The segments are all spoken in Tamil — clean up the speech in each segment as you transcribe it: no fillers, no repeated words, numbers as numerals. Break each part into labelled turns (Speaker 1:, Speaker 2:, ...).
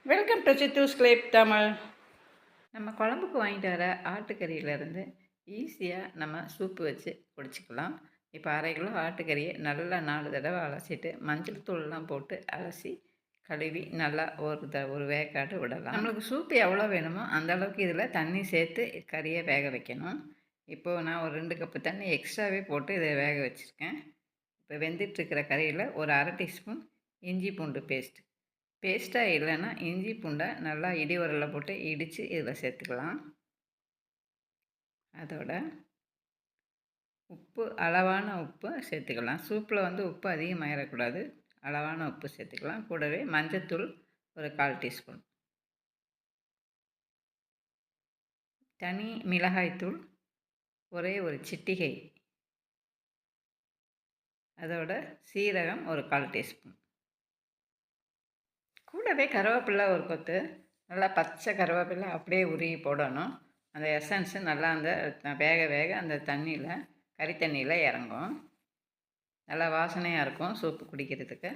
Speaker 1: Welcome to சித்தூஸ் கிளேப் Tamil. நம்ம குழம்புக்கு வாங்கிட்டு வர ஆட்டுக்கறியிலேருந்து ஈஸியாக நம்ம சூப்பு வச்சு குடிச்சிக்கலாம். இப்போ 1/2 கிலோ ஆட்டுக்கறியை நல்லா 4 தடவை அலசிட்டு மஞ்சள் தூள்லாம் போட்டு அலசி கழுவி நல்லா ஒரு வேக்காடு விடலாம். நம்மளுக்கு சூப்பு எவ்வளோ வேணுமோ அந்த அளவுக்கு இதில் தண்ணி சேர்த்து கறியை வேக வைக்கணும். இப்போது நான் ஒரு 2 கப்பு தண்ணி எக்ஸ்ட்ராவே போட்டு இதை வேக வச்சுருக்கேன். இப்போ வெந்துட்டுருக்கிற கறியில் ஒரு 1/2 டீஸ்பூன் இஞ்சி பூண்டு பேஸ்ட்டாக இல்லைன்னா இஞ்சி பூண்டை நல்லா இடி உரலில் போட்டு இடித்து இதில் சேர்த்துக்கலாம். அதோட உப்பு, அளவான உப்பு சேர்த்துக்கலாம். சூப்பில் உப்பு அதிகமாகிடக்கூடாது, அளவான உப்பு சேர்த்துக்கலாம். கூடவே மஞ்சத்தூள் ஒரு 1/4 டீஸ்பூன், தனி மிளகாய்த்தூள் ஒரு சிட்டிகை, அதோட சீரகம் ஒரு 1/4 டீஸ்பூன், கூடவே கருவேப்பிலை ஒரு கொத்து, நல்லா பச்சை கருவேப்பிலை அப்படியே உருகி போடணும். அந்த எசன்ஸு நல்லா அந்த வேக வேக அந்த தண்ணியில் கறி தண்ணியில் இறங்கும். நல்லா வாசனையாக இருக்கும் சூப்பு குடிக்கிறதுக்கு.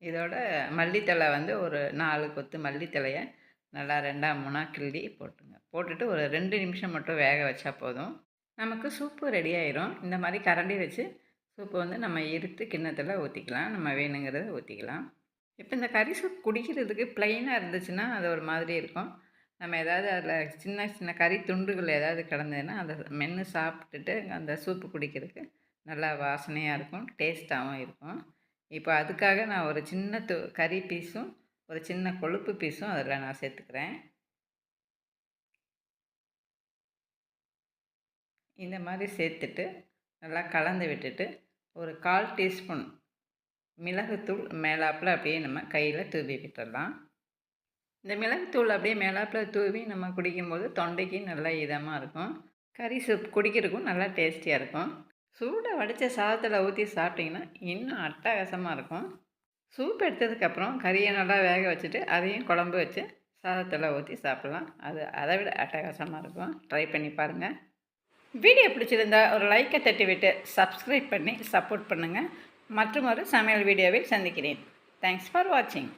Speaker 1: இதோட மல்லித்தழை ஒரு 4 கொத்து மல்லித்தழையை நல்லா 2ஆ 3ஆ கிள்ளி போட்டுட்டு ஒரு 2 நிமிஷம் மட்டும் வேக வச்சா போதும், நமக்கு சூப்பு ரெடி ஆயிரும். இந்த மாதிரி கரண்டி வச்சு சூப்பு நம்ம எடுத்து கிண்ணத்தில் ஊற்றிக்கலாம். நம்ம வேணுங்கிறத ஊற்றிக்கலாம். இப்போ இந்த கறி சூப் குடிக்கிறதுக்கு ப்ளைனாக இருந்துச்சுன்னா அது ஒரு மாதிரி இருக்கும். நம்ம ஏதாவது அதில் சின்ன சின்ன கறி துண்டுகள் ஏதாவது கிடந்ததுன்னா அதை மென்று சாப்பிட்டுட்டு அந்த சூப்பு குடிக்கிறதுக்கு நல்லா வாசனையாக இருக்கும், டேஸ்ட்டாகவும் இருக்கும். இப்போ அதுக்காக நான் ஒரு சின்ன கறி பீஸும் ஒரு சின்ன கொழுப்பு பீஸும் அதில் நான் சேர்த்துக்கிறேன். இந்த மாதிரி சேர்த்துட்டு நல்லா கலந்து விட்டுட்டு ஒரு 1/4 டீஸ்பூன் மிளகுத்தூள் மேலாப்பில் அப்படியே நம்ம கையில் தூவி விட்டுடலாம். இந்த மிளகுத்தூள் அப்படியே மேலாப்பில் தூவி நம்ம குடிக்கும்போது தொண்டைக்கு நல்லா இதமாக இருக்கும். கறி சூப் குடிக்கிறதுக்கும் நல்லா டேஸ்டியாக இருக்கும். சூடை வடித்த சாதத்தில் ஊற்றி சாப்பிட்டிங்கன்னா இன்னும் அட்டகாசமாக இருக்கும். சூப் எடுத்ததுக்கப்புறம் கறியை நல்லா வேக வச்சுட்டு அதையும் குழம்பு வச்சு சாதத்தில் ஊற்றி சாப்பிட்லாம். அது அதை விட அட்டகாசமாக இருக்கும். ட்ரை பண்ணி பாருங்கள். வீடியோ பிடிச்சிருந்தா ஒரு லைக்கை தட்டி விட்டு சப்ஸ்கிரைப் பண்ணி சப்போர்ட் பண்ணுங்கள். மற்றும் ஒரு சமையல் வீடியோவில் சந்திக்கிறேன். தேங்க்ஸ் ஃபார் வாட்சிங்.